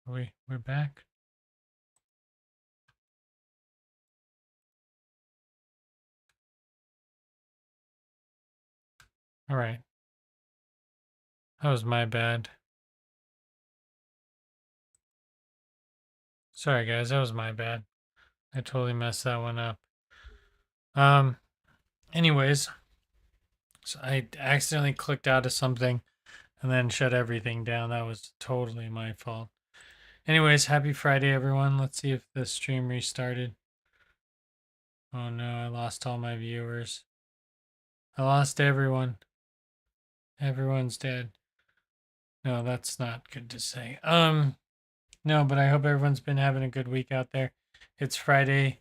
We're back. All right. That was my bad. Sorry guys, that was my bad. I totally messed that one up. Um anyways, so I accidentally clicked out of something and then shut everything down. That was totally my fault. Anyways, happy Friday everyone. Let's see if the stream restarted. Oh no, I lost all my viewers. I lost everyone. Everyone's dead. No, that's not good to say. No, but I hope everyone's been having a good week out there. It's Friday,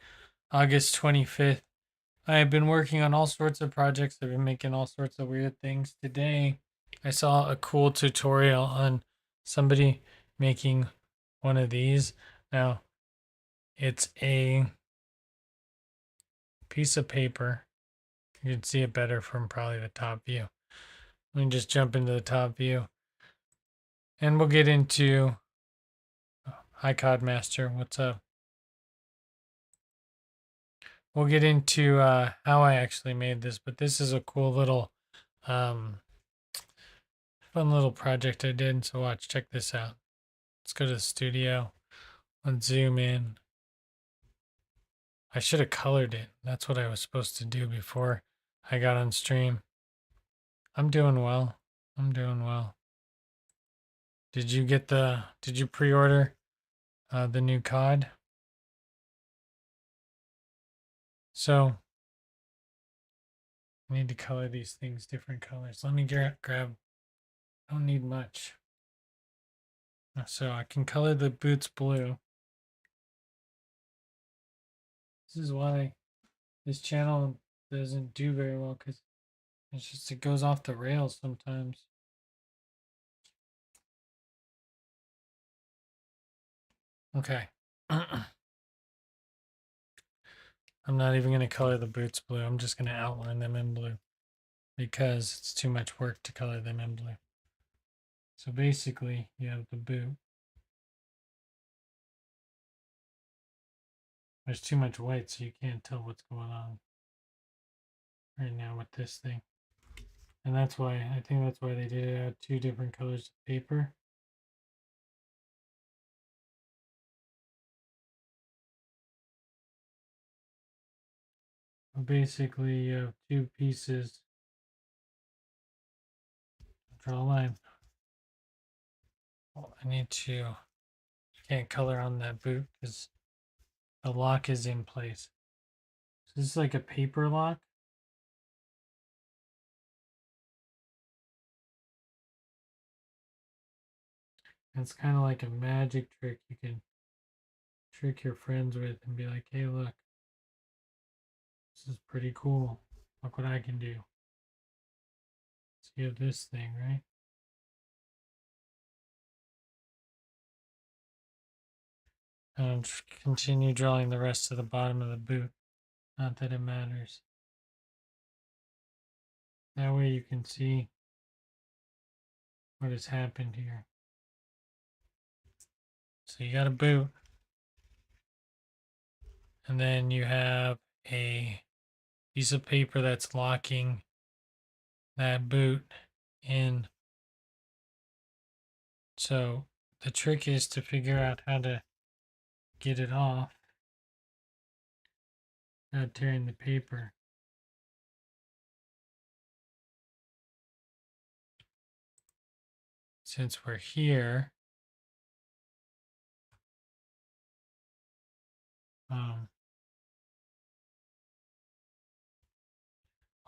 August 25th. I've been working on all sorts of projects. I've been making all sorts of weird things. Today, I saw a cool tutorial on somebody making one of these. Now, it's a piece of paper. You can see it better from probably the top view. Let me just jump into the top view. And we'll get into Hi Codmaster. What's up? We'll get into how I actually made this, but this is a cool little um, fun little project I did. So watch, check this out. Let's go to the studio. Let's zoom in. I should have colored it. That's what I was supposed to do before I got on stream. I'm doing well. I'm doing well. Did you pre-order the new COD? So I need to color these things different colors. Let me grab, I don't need much. So I can color the boots blue. This is why this channel doesn't do very well, because it goes off the rails sometimes. Okay. I'm not even going to color the boots blue. I'm just going to outline them in blue because it's too much work to color them in blue. So basically, you have the boot. There's too much white, so you can't tell what's going on right now with this thing. And that's why, I think that's why they did it out two different colors of paper. Basically, you have two pieces. Draw a line. Well, I need to, can't color on that boot because the lock is in place. So this is like a paper lock. It's kind of like a magic trick you can trick your friends with and be like, hey, look, this is pretty cool. Look what I can do. So you have this thing, right? And continue drawing the rest of the bottom of the boot. Not that it matters. That way you can see what has happened here. So you got a boot. And then you have a piece of paper that's locking that boot in. So the trick is to figure out how to get it off without tearing the paper. Since we're here,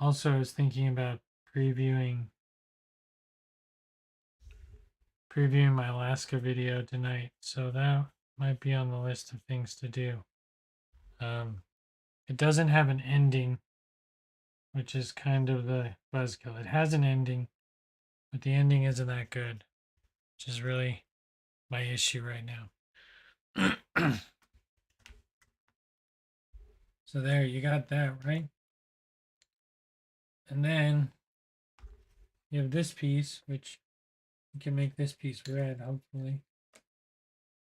also I was thinking about previewing my Alaska video tonight, so that might be on the list of things to do. It doesn't have an ending, which is kind of the buzzkill. It has an ending, but the ending isn't that good, which is really my issue right now. So there, you got that, right? And then you have this piece, which you can make this piece red, hopefully.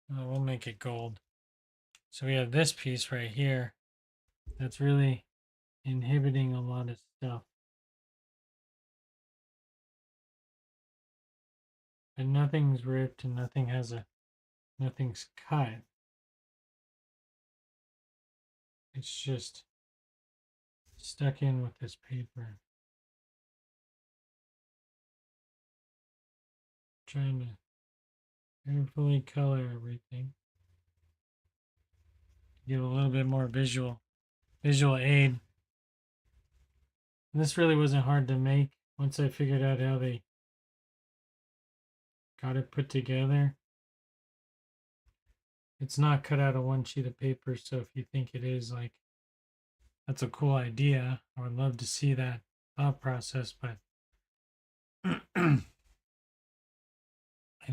We'll make it gold. So we have this piece right here that's really inhibiting a lot of stuff. And nothing's ripped and nothing's cut. It's just stuck in with this paper. Trying to carefully color everything. Give a little bit more visual aid. And this really wasn't hard to make once I figured out how they got it put together. It's not cut out of one sheet of paper, so if you think it is, like, that's a cool idea. I would love to see that thought process, but it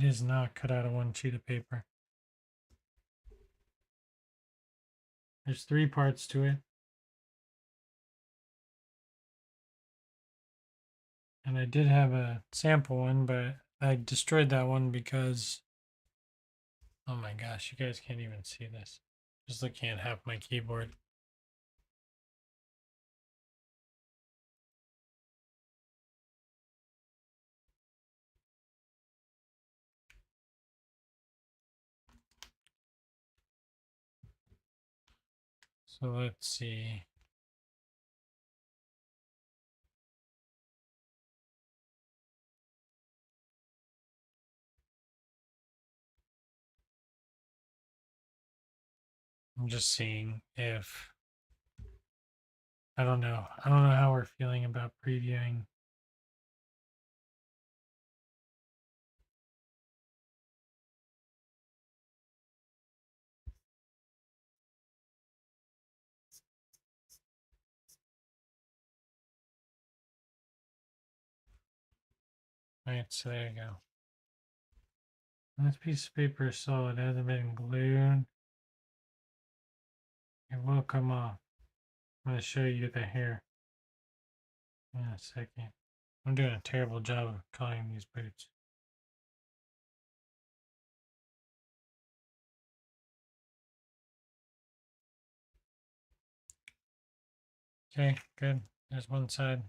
is not cut out of one sheet of paper. There's 3 parts to it. And I did have a sample one, but I destroyed that one because, oh my gosh, you guys can't even see this. Just looking at half my keyboard. So let's see. I'm just seeing if I don't know how we're feeling about previewing. Right, so there you go. This piece of paper is solid, it hasn't been glued. It will come off. I'm going to show you the hair in a second. I'm doing a terrible job of coloring these boots. Okay, good. There's one side.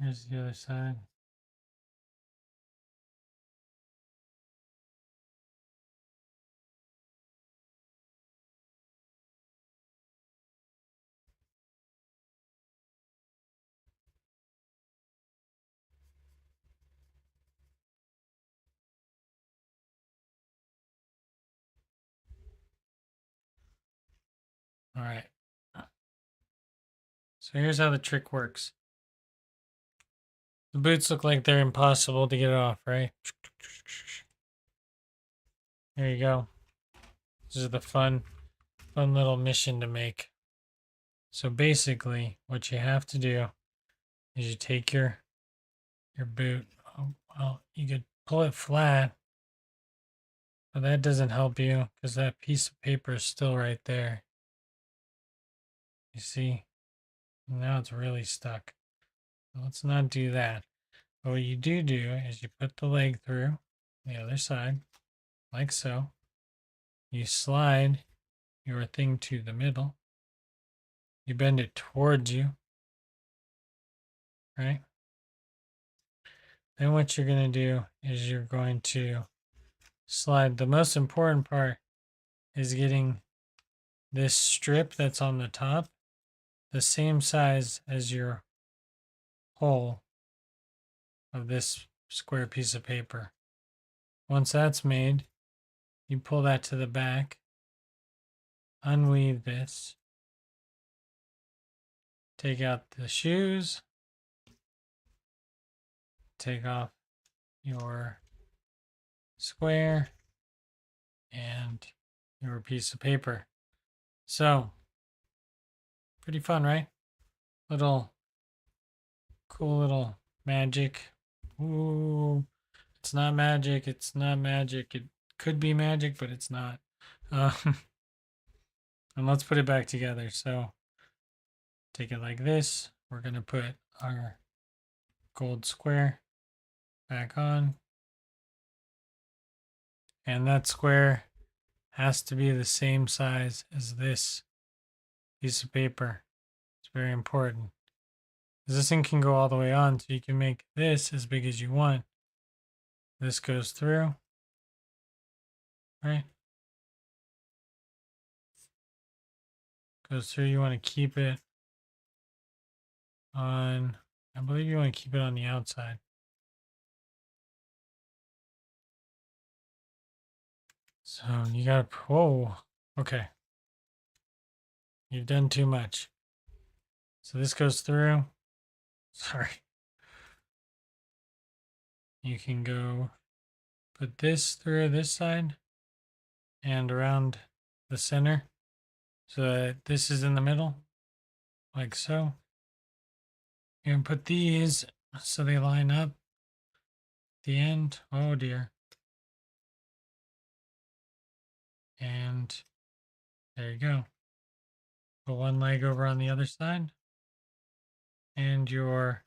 Here's the other side. All right. So here's how the trick works. The boots look like they're impossible to get off, right? There you go. This is the fun little mission to make. So basically, what you have to do is you take your boot. Oh, well, you could pull it flat, but that doesn't help you because that piece of paper is still right there. You see? Now it's really stuck. Let's not do that. But what you do is you put the leg through the other side, like so. You slide your thing to the middle. You bend it towards you, right? Then what you're going to do is you're going to slide. The most important part is getting this strip that's on the top the same size as your hole of this square piece of paper. Once that's made, you pull that to the back, unweave this, take out the shoes, take off your square and your piece of paper. So, pretty fun, right? Cool little magic. Ooh, it's not magic. It's not magic. It could be magic, but it's not. And let's put it back together. So, take it like this. We're going to put our gold square back on. And that square has to be the same size as this piece of paper. It's very important. This thing can go all the way on, so you can make this as big as you want. This goes through, right? Goes through, you want to keep it on, I believe you want to keep it on the outside. So you gotta, whoa, okay. You've done too much. So this goes through, sorry. You can go put this through this side and around the center so that this is in the middle, like so. You can put these so they line up at the end. Oh dear. And there you go. Put one leg over on the other side. And your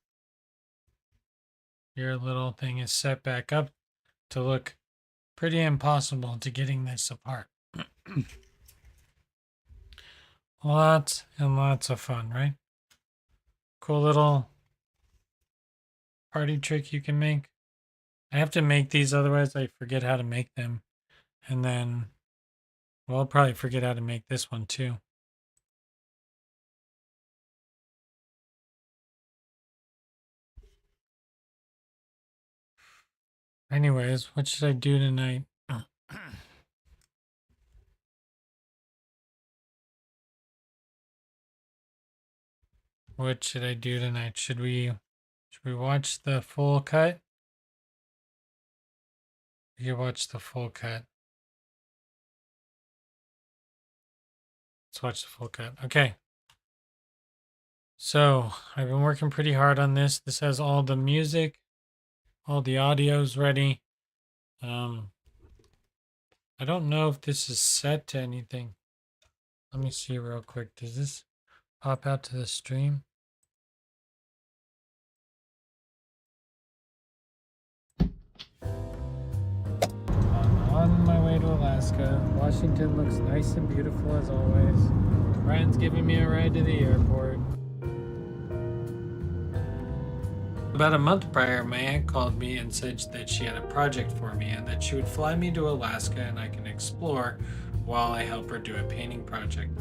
little thing is set back up to look pretty impossible to getting this apart. Lots and lots of fun, right? Cool little party trick you can make. I have to make these, otherwise I forget how to make them. And then, well, I'll probably forget how to make this one too. Anyways, what should I do tonight? What should I do tonight? Should we watch the full cut? We could watch the full cut. Let's watch the full cut. Okay. So I've been working pretty hard on this. This has all the music, all the audio's ready. I don't know if this is set to anything. Let me see real quick. Does this pop out to the stream? On my way to Alaska. Washington looks nice and beautiful as always. Ryan's giving me a ride to the airport. About a month prior, my aunt called me and said that she had a project for me and that she would fly me to Alaska and I can explore while I help her do a painting project.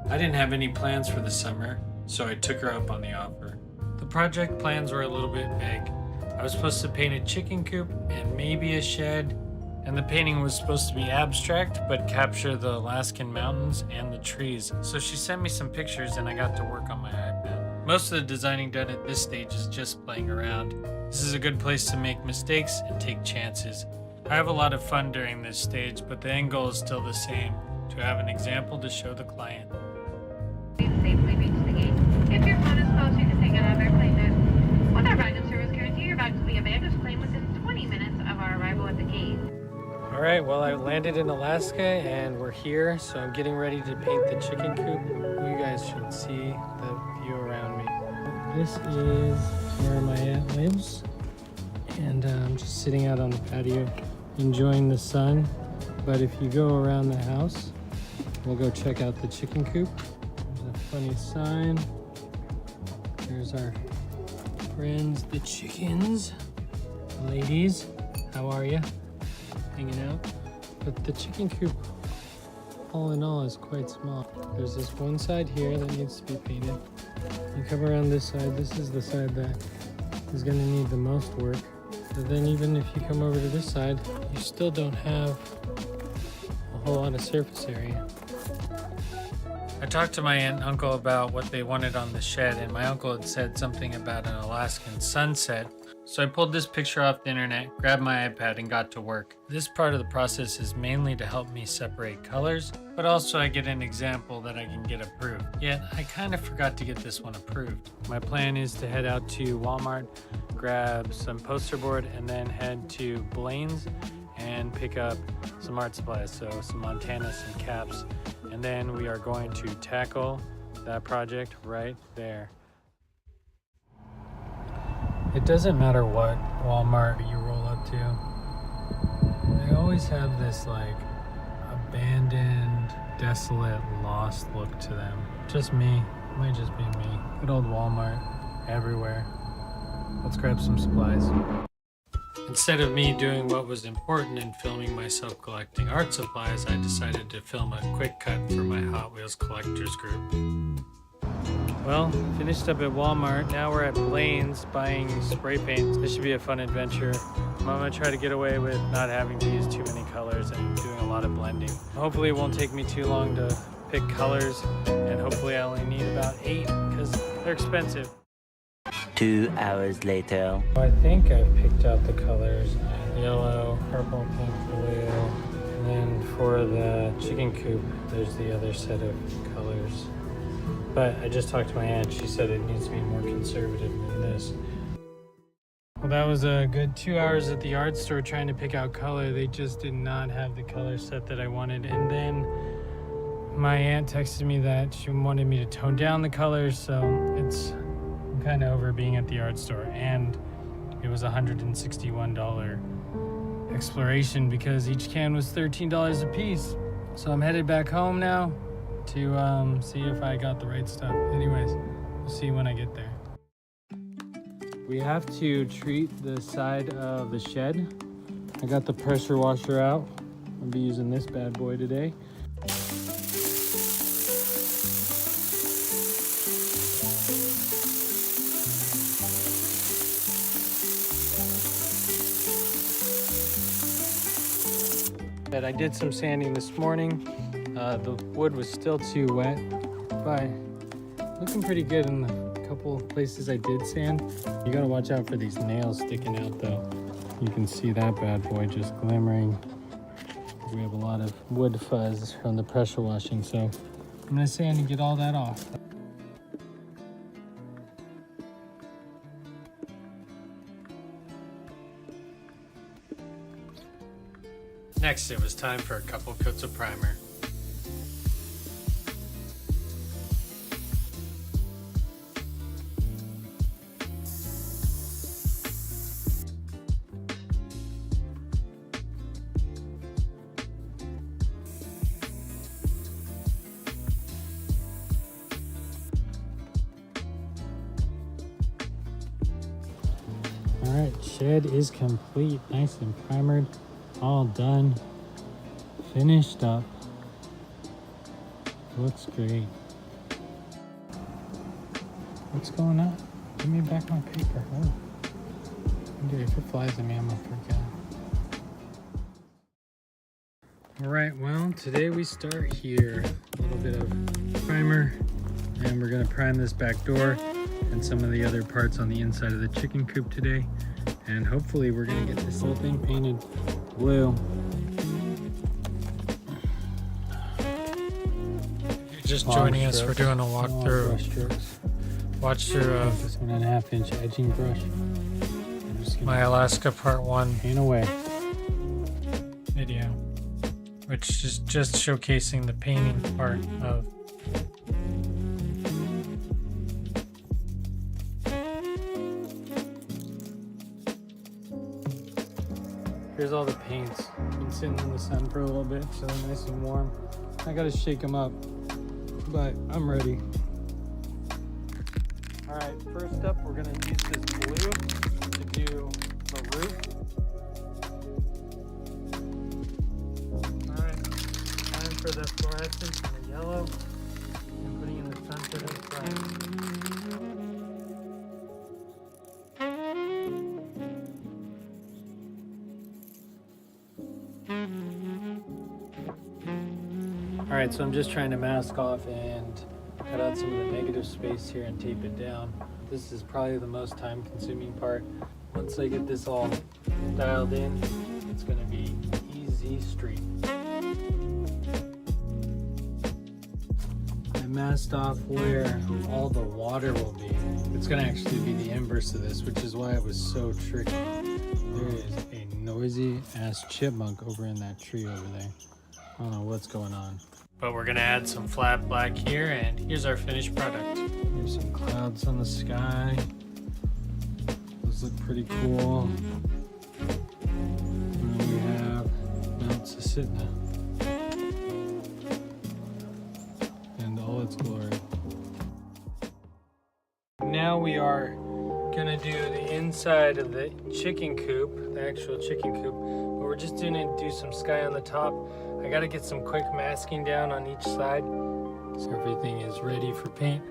I didn't have any plans for the summer, so I took her up on the offer. The project plans were a little bit vague. I was supposed to paint a chicken coop and maybe a shed, and the painting was supposed to be abstract but capture the Alaskan mountains and the trees. So she sent me some pictures and I got to work on my iPad. Most of the designing done at this stage is just playing around. This is a good place to make mistakes and take chances. I have a lot of fun during this stage, but the end goal is still the same, to have an example to show the client. Safely reach the gate. If your phone is closed, you can take it out of airplane mode. With our ride and service guarantee, your bags will be abandoned plane within 20 minutes of our arrival at the gate. All right, well, I landed in Alaska and we're here, so I'm getting ready to paint the chicken coop. You guys should see the view around me. This is where my aunt lives, and I'm just sitting out on the patio enjoying the sun. But if you go around the house, we'll go check out the chicken coop. There's a funny sign. There's our friends, the chickens. Ladies, how are you? Hanging out. But the chicken coop, all in all, is quite small. There's this one side here that needs to be painted. You come around this side, this is the side that is going to need the most work. But then even if you come over to this side, you still don't have a whole lot of surface area. I talked to my aunt and uncle about what they wanted on the shed, and my uncle had said something about an Alaskan sunset. So I pulled this picture off the internet, grabbed my iPad, and got to work. This part of the process is mainly to help me separate colors, but also I get an example that I can get approved. Yet I kind of forgot to get this one approved. My plan is to head out to Walmart, grab some poster board, and then head to Blaine's and pick up some art supplies, so some Montana, some caps, and then we are going to tackle that project right there. It doesn't matter what Walmart you roll up to, they always have this like abandoned, desolate, lost look to them. Just me. It might just be me. Good old Walmart everywhere. Let's grab some supplies. Instead of me doing what was important and filming myself collecting art supplies, I decided to film a quick cut for my Hot Wheels collectors group. Well, finished up at Walmart. Now we're at Blaine's buying spray paint. This should be a fun adventure. I'm gonna try to get away with not having to use too many colors and doing a lot of blending. Hopefully it won't take me too long to pick colors, and hopefully I only need about 8 because they're expensive. 2 hours later. I think I've picked out the colors. Yellow, purple, pink, blue. And then for the chicken coop, there's the other set of colors. But I just talked to my aunt. She said it needs to be more conservative than this. Well, that was a good 2 hours at the art store trying to pick out color. They just did not have the color set that I wanted. And then my aunt texted me that she wanted me to tone down the colors. So I'm kind of over being at the art store. And it was $161 exploration because each can was $13 a piece. So I'm headed back home now to see if I got the right stuff. Anyways, we'll see when I get there. We have to treat the side of the shed. I got the pressure washer out. I'll be using this bad boy today. I did some sanding this morning. The wood was still too wet, but looking pretty good in the couple places I did sand. You gotta watch out for these nails sticking out though. You can see that bad boy just glimmering. We have a lot of wood fuzz from the pressure washing, so I'm gonna sand and get all that off. Next, it was time for a couple coats of primer. All right, shed is complete, nice and primered. All done, finished up. Looks great. What's going on? Give me back my paper. Oh. Dude, if it flies at me, I'm gonna freak out. All right, well, today we start here. A little bit of primer, and we're gonna prime this back door and some of the other parts on the inside of the chicken coop today. And hopefully we're gonna get this whole thing painted blue. If you're just joining us, we're doing a walkthrough. Watch through This 1.5 inch edging brush. I'm just gonna my Alaska Part 1 paint away. video, which is just showcasing the painting part of. Here's all the paints. Been sitting in the sun for a little bit, so they're nice and warm. I gotta shake them up, but I'm ready. All right, first up, we're gonna use this blue to do the roof. All right, time for the fluorescence and the yellow, and putting in the sunset and front. All right, so I'm just trying to mask off and cut out some of the negative space here and tape it down. This is probably the most time consuming part. Once I get this all dialed in, it's gonna be easy street. I masked off where all the water will be. It's gonna actually be the inverse of this, which is why it was so tricky. There is a noisy ass chipmunk over in that tree over there. I don't know what's going on. But we're gonna add some flat black here, and here's our finished product. Here's some clouds on the sky. Those look pretty cool. And then we have embrace it in all its glory. Now we are gonna do the inside of the chicken coop, the actual chicken coop, but we're just gonna do some sky on the top. I gotta get some quick masking down on each side so everything is ready for paint.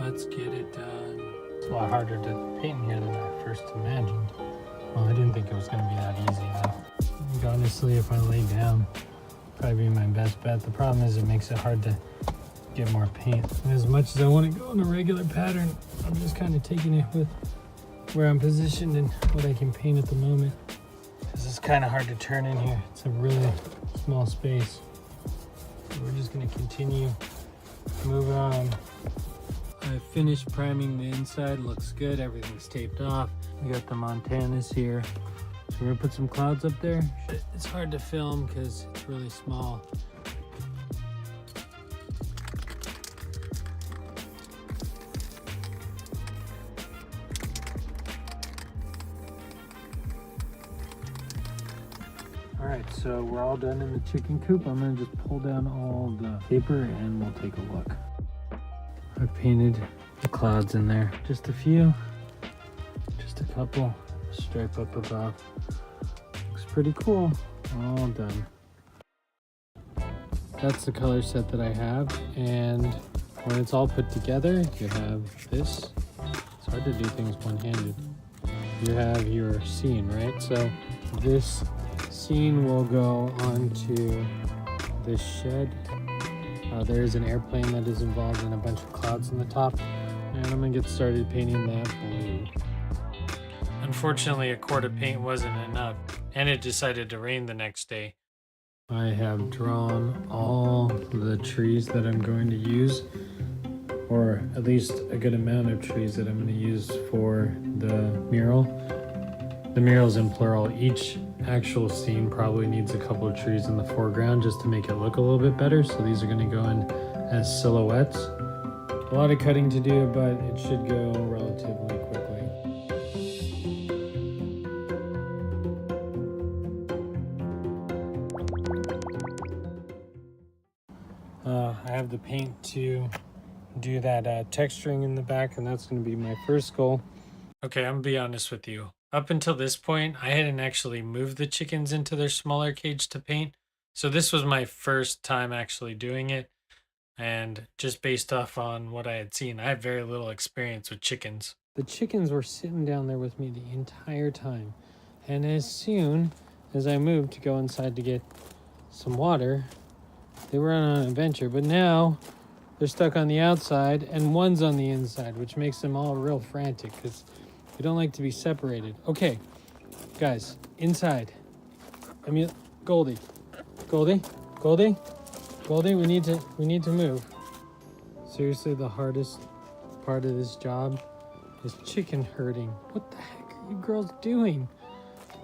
Let's get it done. It's a lot harder to paint in here than I first imagined. Well, I didn't think it was gonna be that easy though. I think honestly, if I lay down, probably be my best bet. The problem is it makes it hard to get more paint. And as much as I want to go in a regular pattern, I'm just kind of taking it with where I'm positioned and what I can paint at the moment. Because it's kind of hard to turn in here. It's a really small space. So we're just going to continue moving on. I finished priming the inside. Looks good. Everything's taped off. We got the Montanas here. So we're going to put some clouds up there. It's hard to film because it's really small. Alright, so we're all done in the chicken coop. I'm going to just pull down all the paper and we'll take a look. I've painted the clouds in there. Just a few. Just a couple. Stripe up above. Looks pretty cool. All done. That's the color set that I have. And when it's all put together, you have this. It's hard to do things one-handed. You have your scene, right? So this scene will go onto this shed. There is an airplane that is involved in a bunch of clouds on the top, and I'm gonna get started painting that blue. Unfortunately, a quart of paint wasn't enough, and it decided to rain the next day. I have drawn all the trees that I'm going to use, or at least a good amount of trees that I'm going to use for the mural. The mural's in plural. Each actual scene probably needs a couple of trees in the foreground just to make it look a little bit better. So these are going to go in as silhouettes. A lot of cutting to do, but it should go relatively quickly. I have the paint to do that texturing in the back, and that's going to be my first goal. Okay, I'm gonna be honest with you. Up until this point, I hadn't actually moved the chickens into their smaller cage to paint. So this was my first time actually doing it. And just based off on what I had seen, I had very little experience with chickens. The chickens were sitting down there with me the entire time. And as soon as I moved to go inside to get some water, they were on an adventure. But now they're stuck on the outside and one's on the inside, which makes them all real frantic because they don't like to be separated. Okay, guys, inside. I mean, Goldie, we need to move. Seriously, the hardest part of this job is chicken herding. What the heck are you girls doing?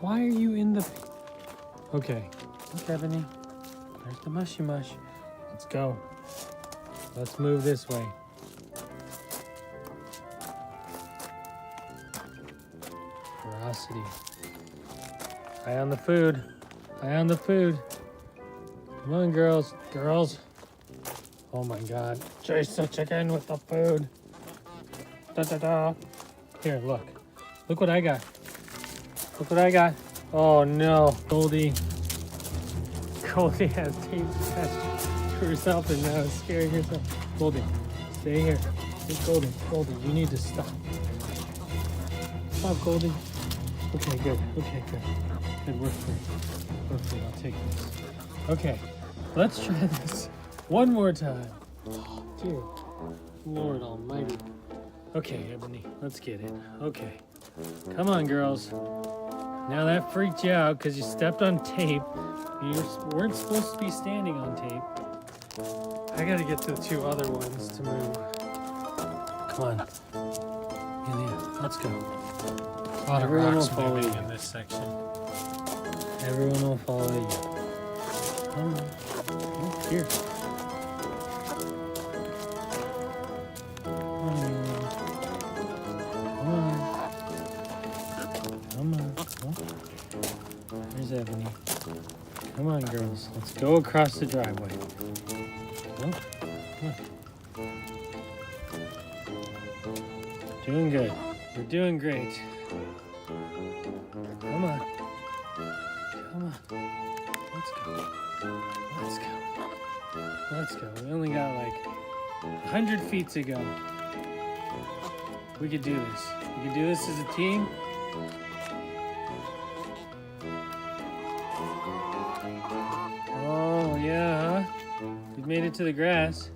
Why are you in the... Okay, look, Ebony. There's the mushy mush. Let's go. Let's move this way. Ferocity. Eye on the food. Eye on the food. Come on, girls. Girls. Oh my god. Chase the chicken with the food. Da da da. Here, look. Look what I got. Look what I got. Oh no. Goldie. Goldie has tape attached to herself and now is scaring herself. Goldie, stay here. Hey, Goldie, you need to stop. Stop, Goldie. Okay, good. Good, we're free. I'll take this. Okay, let's try this one more time. Oh, dear Lord almighty. Okay, Ebony, let's get it. Okay, come on, girls. Now that freaked you out because you stepped on tape. You weren't supposed to be standing on tape. I gotta get to the two other ones to move. Come on. Yeah, let's go. A lot of Everyone rocks will follow moving you. in this section. Everyone will follow you. Come on. Oh, here. Come on. There's Ebony. Come on, girls. Let's go across the driveway. Oh, come on. Doing good. We're doing great. Come on. Come on. Let's go. Let's go. Let's go. We only got like 100 feet to go. We could do this. We could do this as a team. Oh, yeah, huh? We've made it to the grass.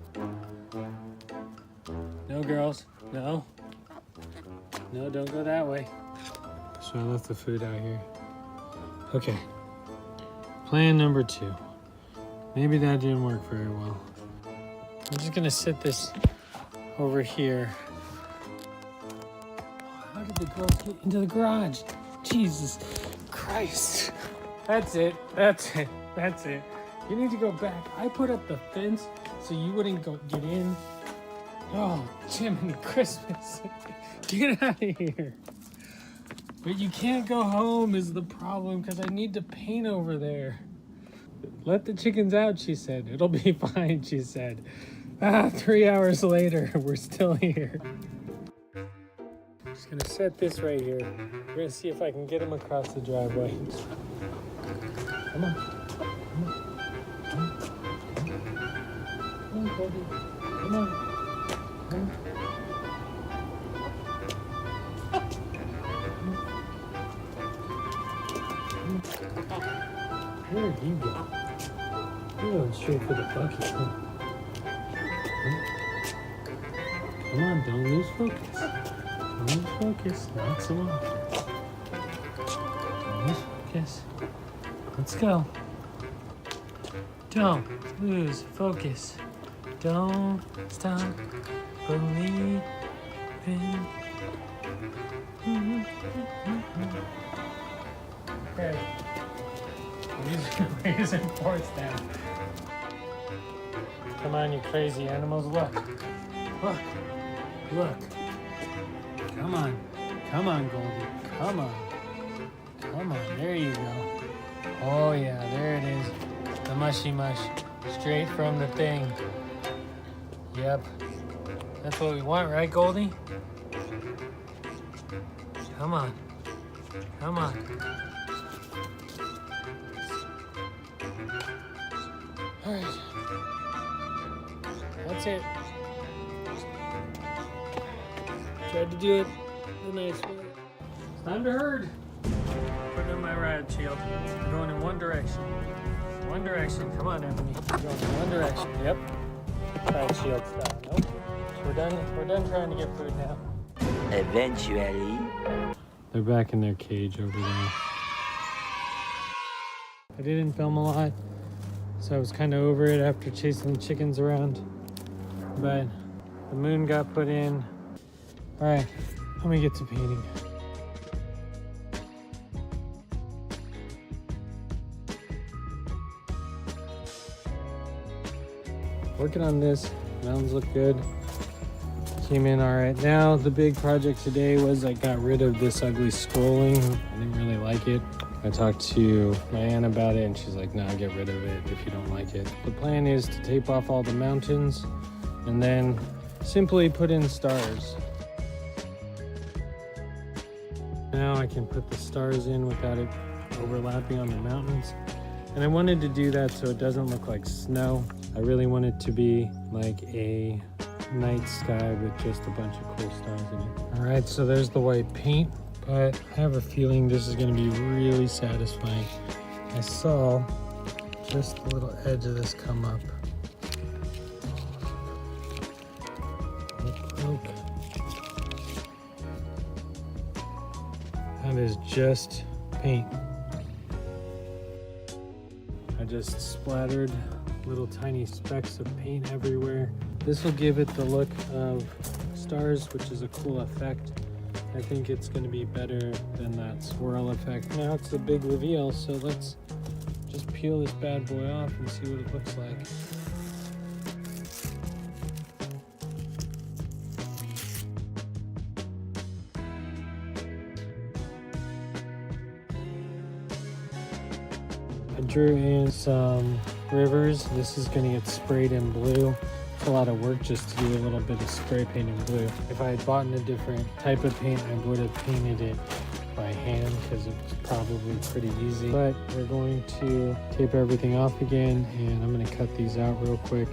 No, girls. No. No, don't go that way. So I left the food out here. Okay. Plan number 2. Maybe that didn't work very well. I'm just gonna sit this over here. How did the girls get into the garage? Jesus Christ. That's it. That's it. That's it. You need to go back. I put up the fence so you wouldn't get in. Oh, Jiminy Christmas. Get out of here. But you can't go home is the problem because I need to paint over there. Let the chickens out, she said. It'll be fine, she said. 3 hours later, we're still here. Just gonna set this right here. We're gonna see if I can get him across the driveway. Come on. Come on. Come on. Come on, Cody. Come on. Come on. Where did you go? You're going straight for the bucket, huh? Come on, don't lose focus. Don't lose focus, not so often. Don't lose focus. Let's go. Don't lose focus. Don't stop believing. Okay. Raising force down. Come on, you crazy animals. Look. Look. Look. Come on. Come on, Goldie. Come on. Come on. There you go. Oh, yeah. There it is. The mushy mush. Straight from the thing. Yep. That's what we want, right, Goldie? Come on. Come on. All right. That's it. Tried to do it the nice way. It's time to herd. Putting on my ride shield. I'm going in one direction. One direction. Come on, Ebony. We're going in one direction. Yep. Ride shield style. Nope. We're done trying to get food now. Eventually. They're back in their cage over there. I didn't film a lot, so I was kind of over it after chasing the chickens around. But the moon got put in. All right, let me get to painting. Working on this. Mountains look good. Came in all right. Now the big project today was I got rid of this ugly scrolling. I didn't really like it. I talked to my aunt about it and she's like, nah, get rid of it if you don't like it. The plan is to tape off all the mountains and then simply put in stars. Now I can put the stars in without it overlapping on the mountains. And I wanted to do that so it doesn't look like snow. I really want it to be like a night sky with just a bunch of cool stars in it. All right, so there's the white paint, but I have a feeling this is gonna be really satisfying. I saw just the little edge of this come up. Look. That is just paint. I just splattered little tiny specks of paint everywhere. This will give it the look of stars, which is a cool effect. I think it's going to be better than that swirl effect. Now it's the big reveal, so let's just peel this bad boy off and see what it looks like. I drew in some rivers. This is gonna get sprayed in blue. It's a lot of work just to do a little bit of spray paint in blue. If I had bought a different type of paint, I would have painted it by hand because it's probably pretty easy. But we're going to tape everything off again, and I'm gonna cut these out real quick.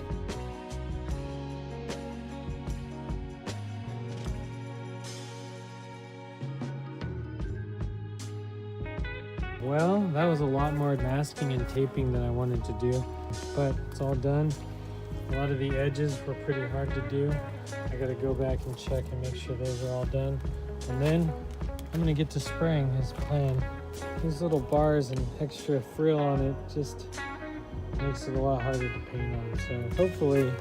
Well, that was a lot more masking and taping than I wanted to do, but it's all done. A lot of the edges were pretty hard to do. I gotta go back and check and make sure those are all done. And then I'm gonna get to spraying as planned. These little bars and extra frill on it just makes it a lot harder to paint on. So hopefully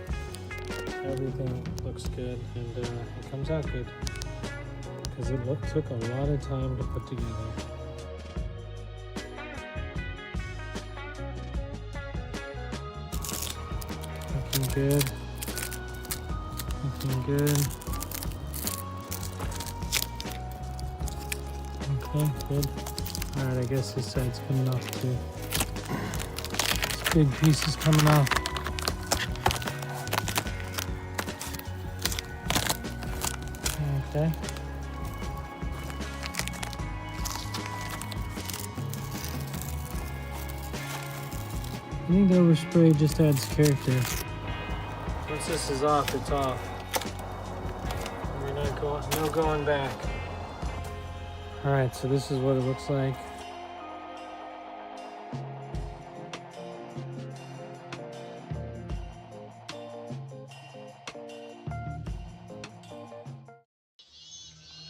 everything looks good and it comes out good, because it took a lot of time to put together. Looking good. Looking good. Okay, good. Alright, I guess this side's coming off too. This big piece is coming off. Okay. I think the overspray just adds character. Once this is off, it's off. We're not going, no going back. All right, so this is what it looks like.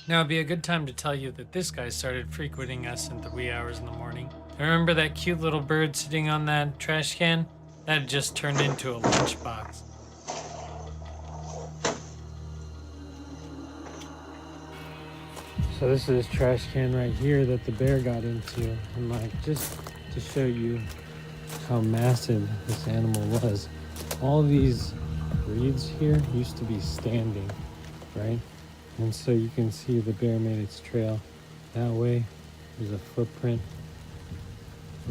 Now would be a good time to tell you that this guy started frequenting us in the wee hours in the morning. Remember that cute little bird sitting on that trash can? That had just turned into a lunchbox. So this is this trash can right here that the bear got into. And like, just to show you how massive this animal was. All these reeds here used to be standing, right? And so you can see the bear made its trail that way. There's a footprint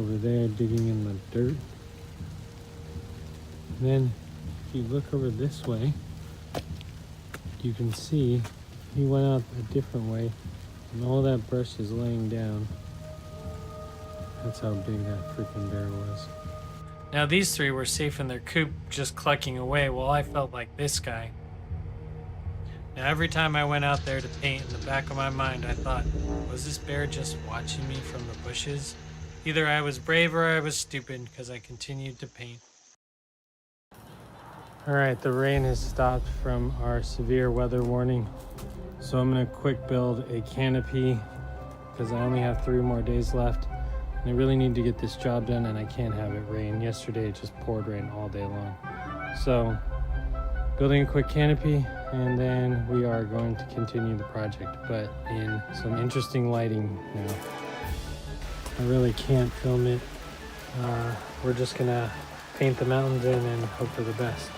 over there digging in the dirt. And then if you look over this way, you can see he went out a different way, and all that brush is laying down. That's how big that freaking bear was. Now these three were safe in their coop just clucking away, while I felt like this guy. Now every time I went out there to paint, in the back of my mind I thought, was this bear just watching me from the bushes? Either I was brave or I was stupid, because I continued to paint. Alright, the rain has stopped from our severe weather warning. So I'm going to quick build a canopy, because I only have 3 more days left. And I really need to get this job done, and I can't have it rain. Yesterday it just poured rain all day long. So building a quick canopy, and then we are going to continue the project, but in some interesting lighting now. I really can't film it. We're just gonna paint the mountains in and hope for the best.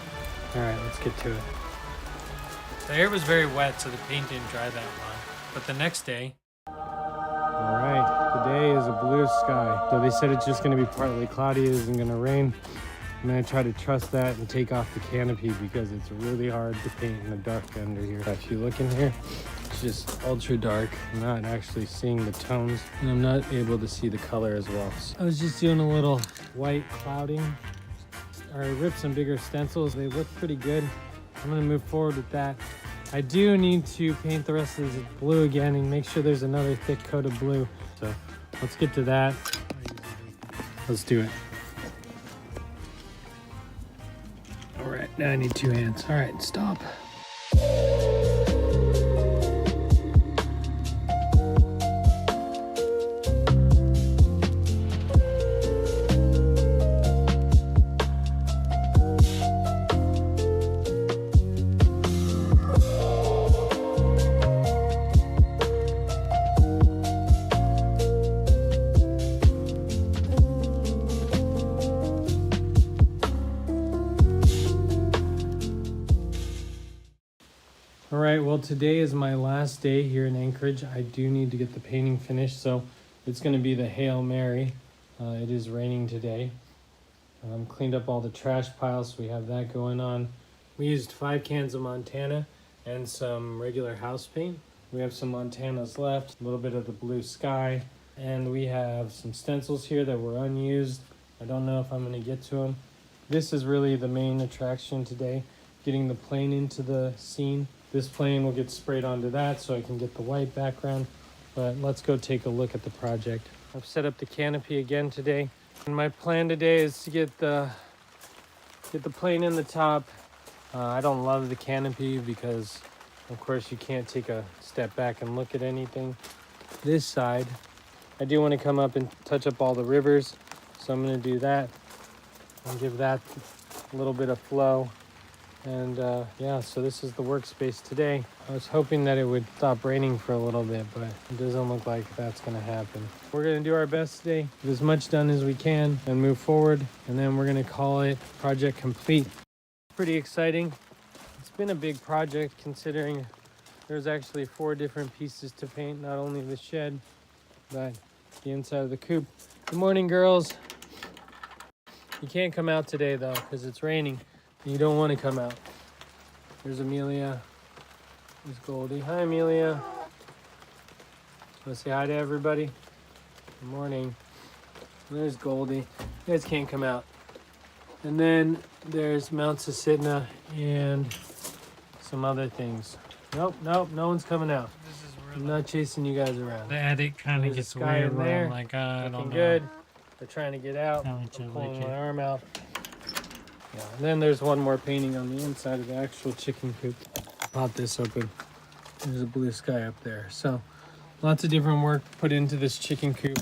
All right, let's get to it. The air was very wet, so the paint didn't dry that long. But the next day... All right, today is a blue sky. So they said it's just gonna be partly cloudy, it isn't gonna rain. I'm gonna try to trust that and take off the canopy, because it's really hard to paint in the dark under here. If you look in here, it's just ultra dark. I'm not actually seeing the tones, and I'm not able to see the color as well. So I was just doing a little white clouding. I ripped some bigger stencils. They look pretty good. I'm gonna move forward with that. I do need to paint the rest of this blue again and make sure there's another thick coat of blue. So let's get to that. Let's do it. All right, now I need 2 hands. All right, stop. All right, well, today is my last day here in Anchorage. I do need to get the painting finished, so it's going to be the Hail Mary. It is raining today. Cleaned up all the trash piles, so we have that going on. We used 5 cans of Montana and some regular house paint. We have some Montanas left, a little bit of the blue sky, and we have some stencils here that were unused. I don't know if I'm going to get to them. This is really the main attraction today, getting the plane into the scene. This plane will get sprayed onto that so I can get the white background, but let's go take a look at the project. I've set up the canopy again today, and my plan today is to get the plane in the top. I don't love the canopy because of course you can't take a step back and look at anything. This side, I do want to come up and touch up all the rivers, so I'm going to do that and give that a little bit of flow. And yeah, so this is the workspace today. I was hoping that it would stop raining for a little bit, but it doesn't look like that's going to happen. We're going to do our best today, get as much done as we can and move forward, and then we're going to call it project complete. Pretty exciting. It's been a big project considering there's actually 4 different pieces to paint, not only the shed, but the inside of the coop. Good morning, girls. You can't come out today though, because it's raining. You don't want to come out. There's Amelia. There's Goldie. Hi, Amelia. Want to say hi to everybody? Good morning. There's Goldie. You guys can't come out. And then there's Mount Susitna and some other things. Nope, no one's coming out. This is I'm really not chasing you guys around. the attic kind of There's a gets sky weird in where there. I'm like, I don't Looking know. good. They're trying to get out. How much I'm I pulling like my it. arm out. Yeah, and then there's one more painting on the inside of the actual chicken coop. Pop this open. There's a blue sky up there. So lots of different work put into this chicken coop.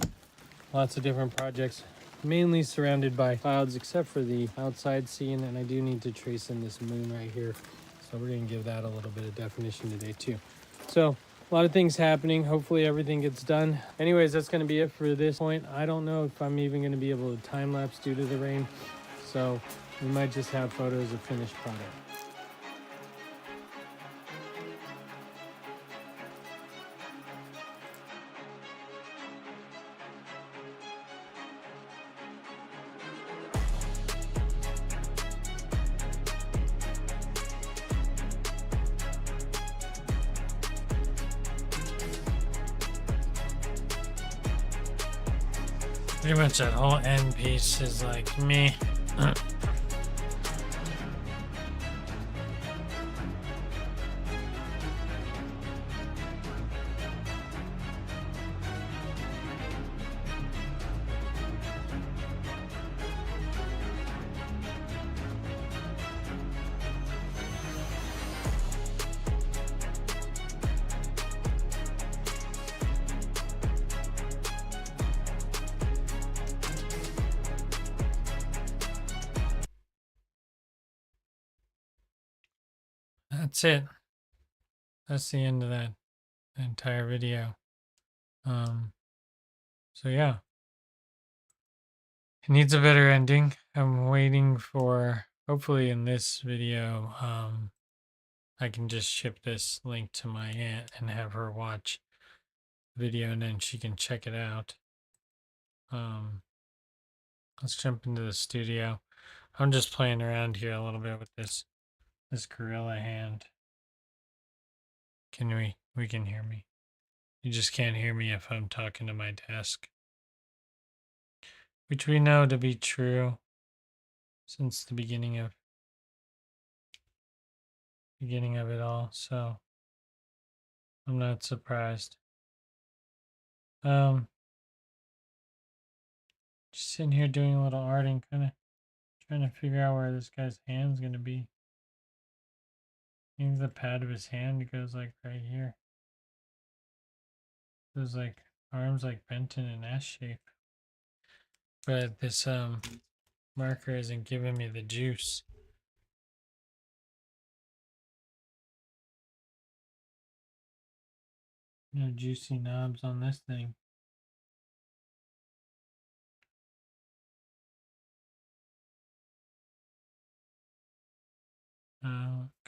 Lots of different projects. Mainly surrounded by clouds except for the outside scene, and I do need to trace in this moon right here. So we're going to give that a little bit of definition today too. So a lot of things happening. Hopefully everything gets done. Anyways, that's going to be it for this point. I don't know if I'm even going to be able to time lapse due to the rain. So we might just have photos of finished product. Pretty much that whole end piece is like me. That's it. That's the end of that entire video. So yeah. It needs a better ending. I'm waiting for, hopefully in this video, I can just ship this link to my aunt and have her watch the video and then she can check it out. Let's jump into the studio. I'm just playing around here a little bit with this gorilla hand. We can hear me. You just can't hear me if I'm talking to my desk. Which we know to be true since the beginning of it all, so I'm not surprised. Just sitting here doing a little arting, kind of trying to figure out where this guy's hand's gonna be. I think the pad of his hand goes like right here. Those like arms like bent in an S shape. But this marker isn't giving me the juice. No juicy knobs on this thing.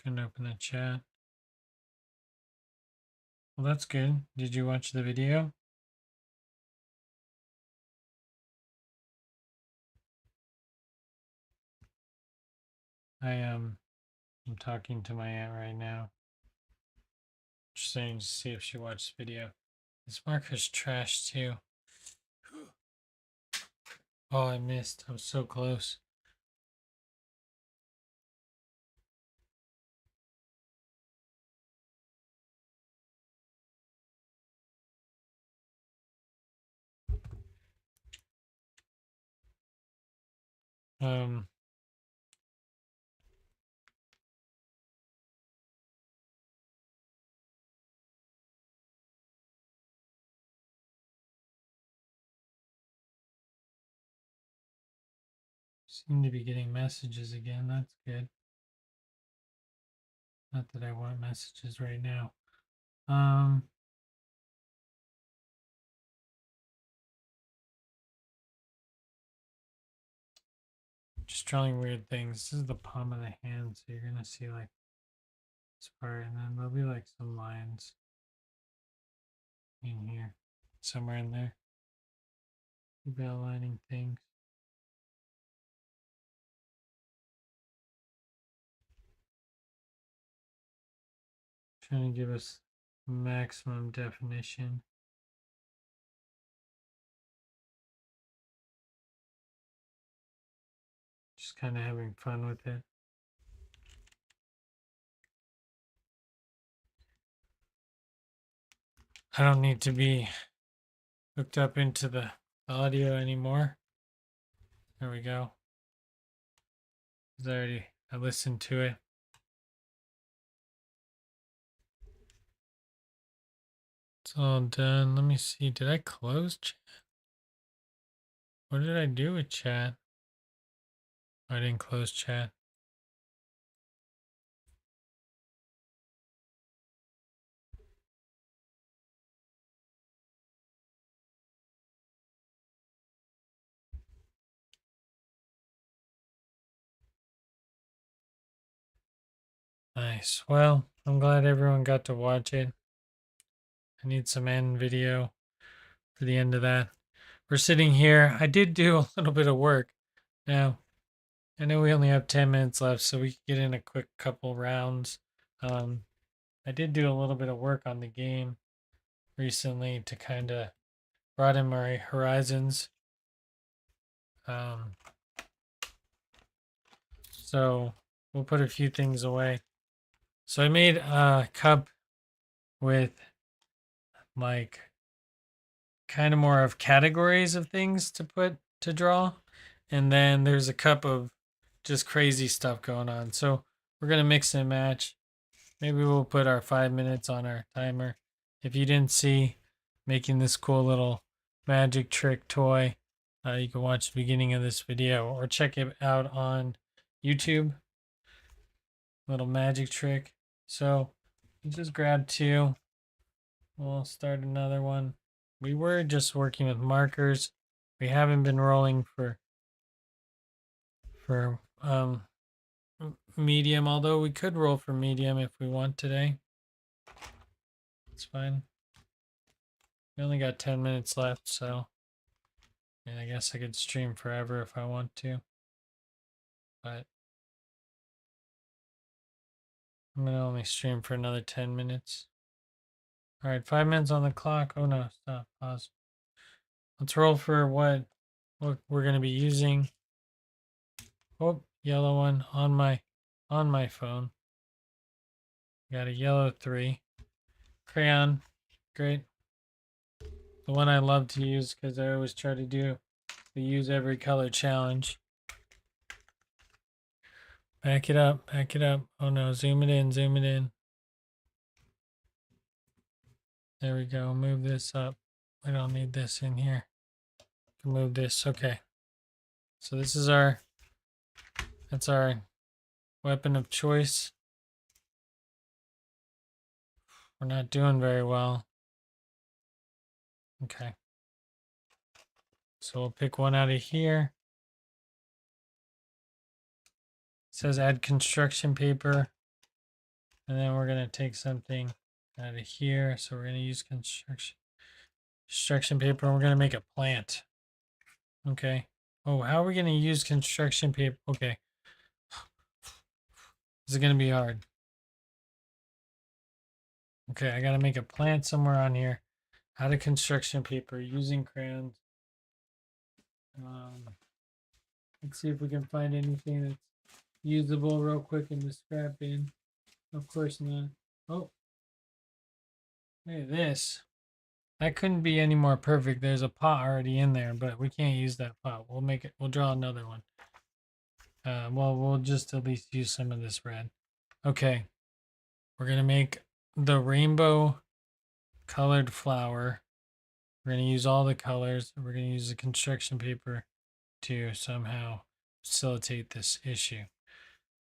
Couldn't open the chat. Well, that's good. Did you watch the video? I'm talking to my aunt right now. Just saying to see if she watched the video. This marker's trash too. Oh, I missed. I was so close. Um, Seem to be getting messages again. That's good. Not that I want messages right now. Just drawing weird things. This is the palm of the hand, so you're gonna see like this part, and then there'll be like some lines in here, somewhere in there. Keep outlining things. Trying to give us maximum definition. Just kind of having fun with it. I don't need to be hooked up into the audio anymore. There we go. I listened to it. It's all done. Let me see. Did I close chat? What did I do with chat? I didn't close chat. Nice. Well, I'm glad everyone got to watch it. I need some end video for the end of that. We're sitting here. I did do a little bit of work. Now, I know we only have 10 minutes left, so we can get in a quick couple rounds. I did do a little bit of work on the game recently to kind of broaden my horizons. So we'll put a few things away. So I made a cup with like kind of more of categories of things to draw, and then there's a cup of just crazy stuff going on. So we're gonna mix and match. Maybe we'll put our 5 minutes on our timer. If you didn't see making this cool little magic trick toy, you can watch the beginning of this video or check it out on YouTube. Little magic trick. So just grab two. We'll start another one. We were just working with markers. We haven't been rolling for medium, although we could roll for medium if we want today. It's fine. We only got 10 minutes left, so I guess I could stream forever if I want to. But I'm gonna only stream for another 10 minutes. All right, 5 minutes on the clock. Oh no, stop, pause. Let's roll for what we're gonna be using. Oh, yellow one on my phone. Got a yellow 3. Crayon, great. The one I love to use because I always try to do the use every color challenge. Back it up, back it up. Oh no, zoom it in, zoom it in. There we go, move this up. I don't need this in here. Move this, okay. So this is that's our weapon of choice. We're not doing very well. Okay. So we'll pick one out of here. It says add construction paper. And then we're going to take something out of here. So we're going to use construction paper, and we're going to make a plant. Okay. Oh, how are we going to use construction paper? Okay. This is going to be hard. Okay, I got to make a plant somewhere on here. Out of construction paper, using crayons. Let's see if we can find anything that's usable real quick in the scrap bin. Of course not. Oh, look at this. That couldn't be any more perfect. There's a pot already in there, but we can't use that pot. We'll make it. We'll draw another one. Well, we'll just at least use some of this red. Okay, we're gonna make the rainbow colored flower. We're gonna use all the colors. We're gonna use the construction paper to somehow facilitate this issue.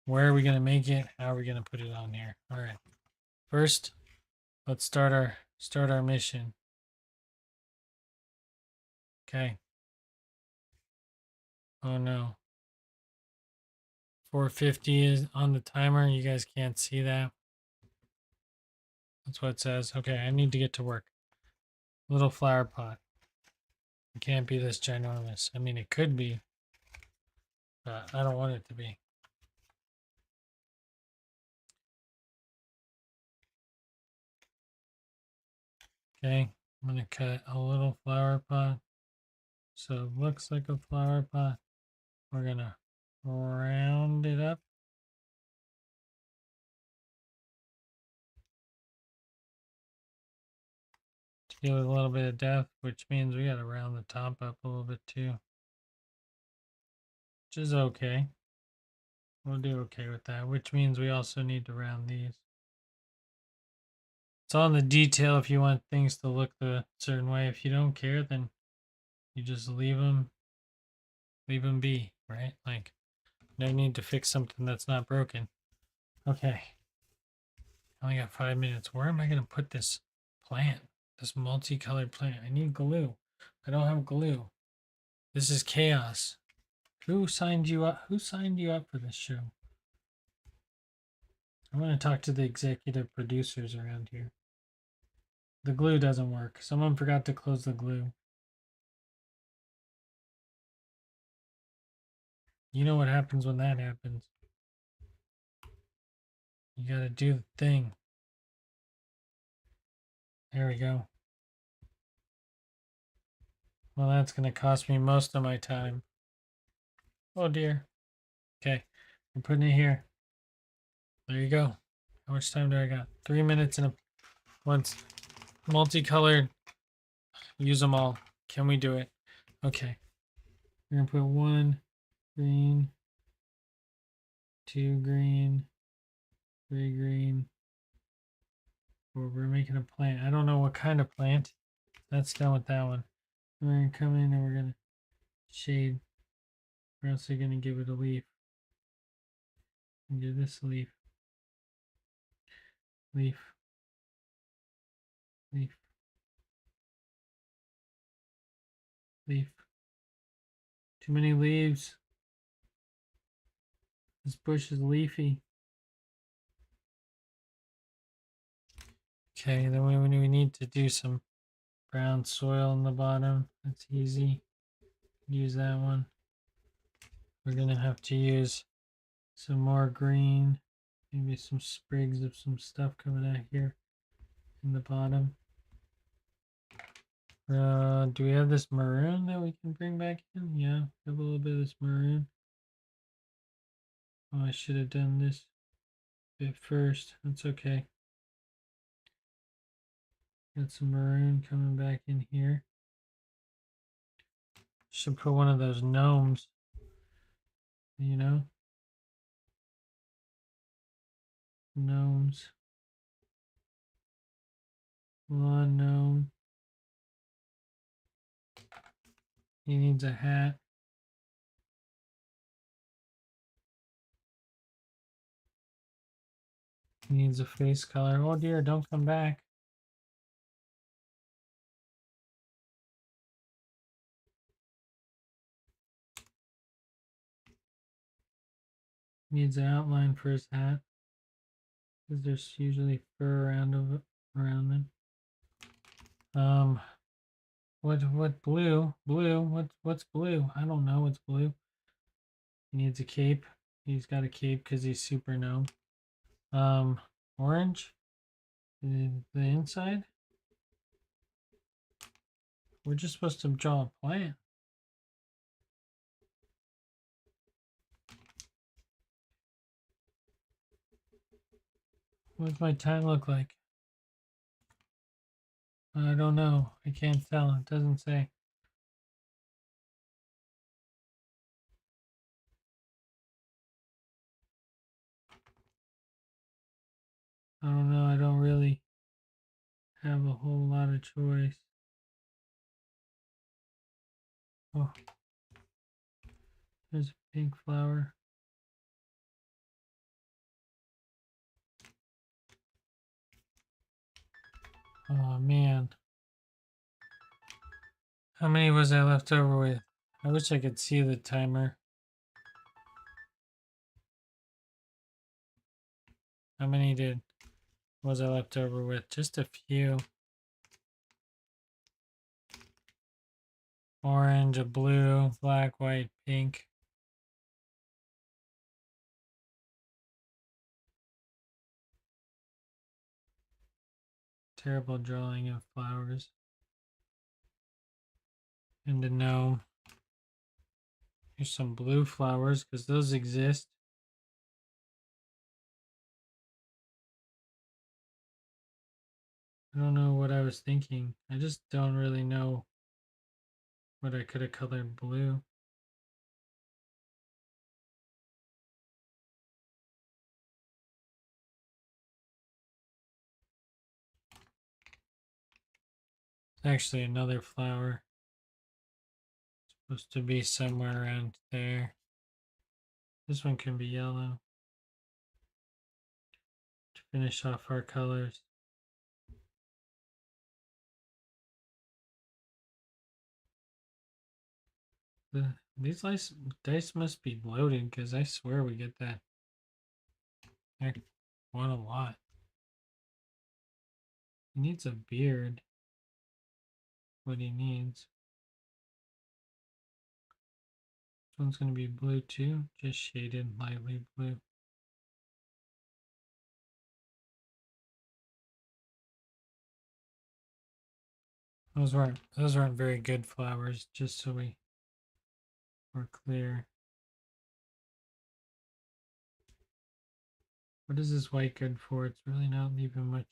Where are we gonna make it? How are we gonna put it on here? All right. First, let's start our mission. Okay. Oh no. 450 is on the timer. You guys can't see that. That's what it says. Okay, I need to get to work. Little flower pot. It can't be this ginormous. I mean, it could be, but I don't want it to be. Okay, I'm gonna cut a little flower pot so it looks like a flower pot. We're gonna round it up. To give it a little bit of depth, which means we gotta round the top up a little bit too. Which is okay. We'll do okay with that, which means we also need to round these. It's all in the detail if you want things to look the certain way. If you don't care, then you just leave them be, right? Like, no need to fix something that's not broken. Okay. I only got 5 minutes. Where am I going to put this plant? This multicolored plant. I need glue. I don't have glue. This is chaos. Who signed you up? Who signed you up for this show? I want to talk to the executive producers around here. The glue doesn't work. Someone forgot to close the glue. You know what happens when that happens. You gotta do the thing. There we go. Well, that's gonna cost me most of my time. Oh dear. Okay, I'm putting it here. There you go. How much time do I got? 3 minutes and once multicolored. Use them all. Can we do it? Okay. We're gonna put 1 green, 2 green, 3 green. We're making a plant. I don't know what kind of plant. That's done with that one. We're gonna come in and we're gonna shade. We're also gonna give it a leaf. And give this a leaf. Leaf. Leaf. Leaf. Too many leaves. This bush is leafy. Okay, then we need to do some brown soil in the bottom. That's easy. Use that one. We're gonna have to use some more green. Maybe some sprigs of some stuff coming out here in the bottom. Do we have this maroon that we can bring back in? Yeah, we have a little bit of this maroon. Oh, I should have done this bit first. That's okay. Got some maroon coming back in here. Should put one of those gnomes, you know? Gnomes. Lawn gnome. He needs a hat. He needs a face color. Oh dear, don't come back. Needs an outline for his hat. Because there's usually fur around them. What blue? What's blue? I don't know what's blue. He needs a cape. He's got a cape because he's super gnome. Orange. The inside. We're just supposed to draw a plant. What does my time look like? I don't know. I can't tell. It doesn't say. I don't know. I don't really have a whole lot of choice. Oh, there's a pink flower. Oh man. How many was I left over with? I wish I could see the timer. How many was I left over with? Just a few. Orange, a blue, black, white, pink. Terrible drawing of flowers. And a gnome. Here's some blue flowers because those exist. I don't know what I was thinking. I just don't really know what I could have colored blue. It's actually another flower. It's supposed to be somewhere around there. This one can be yellow. To finish off our colors. These dice must be loaded because I swear we get that. I want a lot. He needs a beard. What he needs. This one's going to be blue too, just shaded lightly blue. Those weren't very good flowers, just so we're clear. What is this white good for? It's really not leaving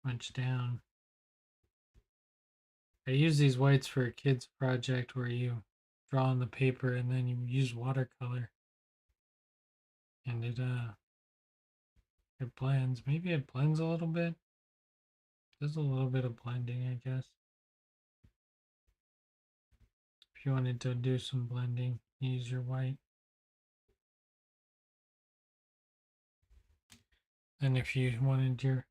much down. I use these whites for a kid's project where you draw on the paper and then you use watercolor. And it blends. Maybe it blends a little bit. Does a little bit of blending, I guess. If you wanted to do some blending, use your white. And if you wanted your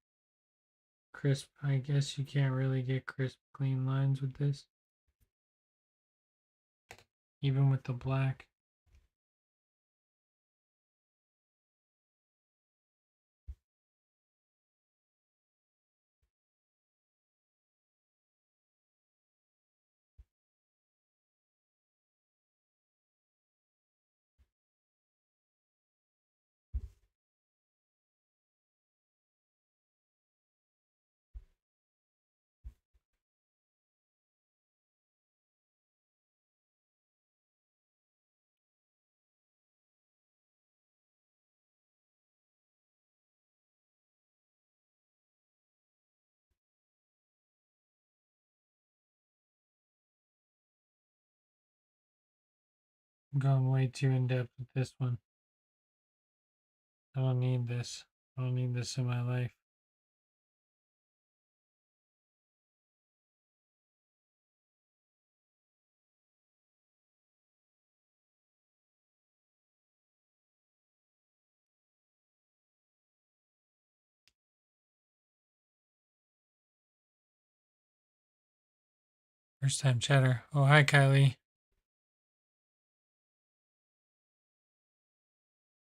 crisp, I guess you can't really get crisp, clean lines with this. Even with the black. I'm going way too in depth with this one. I don't need this. I don't need this in my life. First time chatter. Oh, hi, Kylie.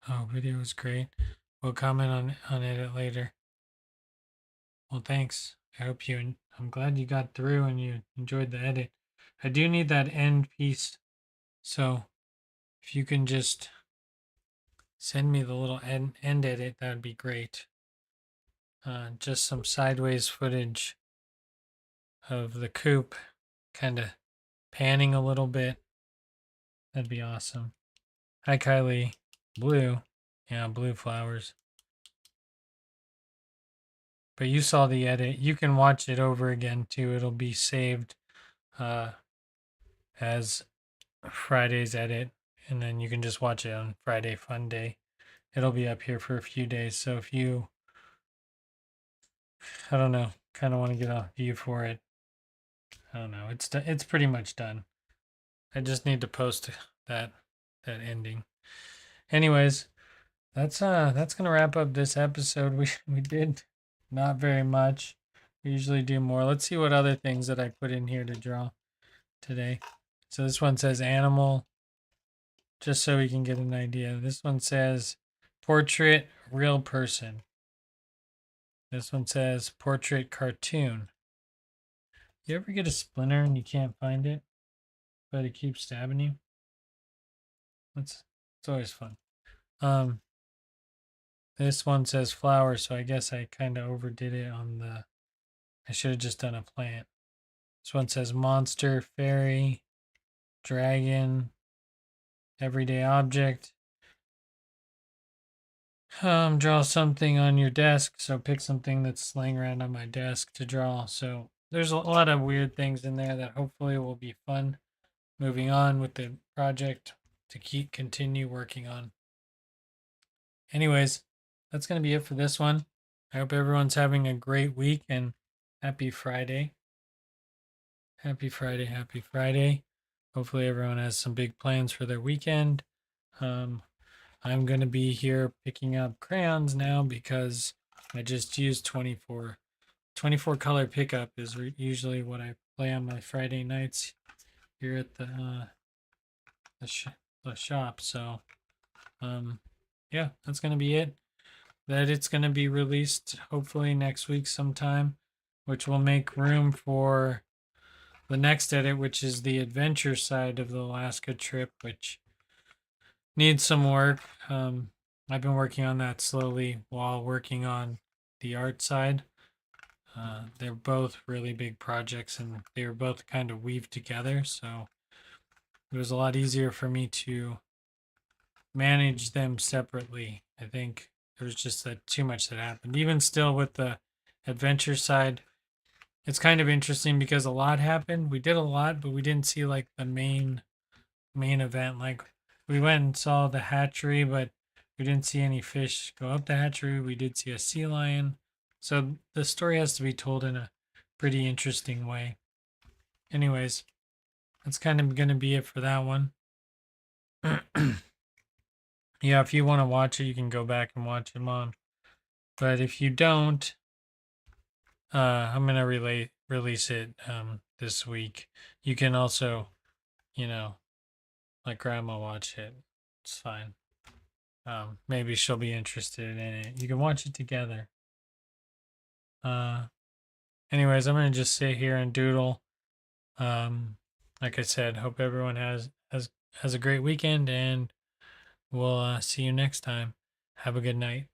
Oh, video was great. We'll comment on it later. Well, thanks. I hope I'm glad you got through and you enjoyed the edit. I do need that end piece. So if you can just send me the little end edit. That would be great. Just some sideways footage of the coop, kind of panning a little bit. That'd be awesome. Hi, Kylie. Blue. Yeah, blue flowers. But you saw the edit. You can watch it over again too. It'll be saved as Friday's edit, and then you can just watch it on Friday Fun Day. It'll be up here for a few days. So if you, I don't know, kind of want to get a view for it, I don't know. It's pretty much done. I just need to post that ending. Anyways, that's gonna wrap up this episode. We did not very much. We usually do more. Let's see what other things that I put in here to draw today. So this one says animal, just so we can get an idea. This one says portrait, real person. This one says portrait cartoon. You ever get a splinter and you can't find it, but it keeps stabbing you? It's always fun. This one says flower, so I guess I kind of overdid it on the. I should have just done a plant. This one says monster, fairy, dragon, everyday object. Draw something on your desk. So pick something that's laying around on my desk to draw. So there's a lot of weird things in there that hopefully will be fun. Moving on with the project to continue working on. Anyways, that's going to be it for this one. I hope everyone's having a great week and happy Friday. Happy Friday, happy Friday. Hopefully everyone has some big plans for their weekend. I'm going to be here picking up crayons now because I just used 24 color pickup is usually what I play on my Friday nights here at the shop. So yeah, that's going to be it. That it's going to be released hopefully next week sometime, which will make room for the next edit, which is the adventure side of the Alaska trip, which needs some work. I've been working on that slowly while working on the art side. They're both really big projects and they were both kind of weaved together, so it was a lot easier for me to manage them separately. I think there was just too much that happened. Even still with the adventure side, it's kind of interesting because a lot happened. We did a lot, but we didn't see like the main event. Like we went and saw the hatchery, but we didn't see any fish go up the hatchery. We did see a sea lion. So the story has to be told in a pretty interesting way. Anyways, that's kind of going to be it for that one. Yeah, if you want to watch it, you can go back and watch it, Mom. But if you don't, I'm going to release it this week. You can also, let Grandma watch it. It's fine. Maybe she'll be interested in it. You can watch it together. Anyways, I'm going to just sit here and doodle. Like I said, hope everyone has a great weekend, and we'll see you next time. Have a good night.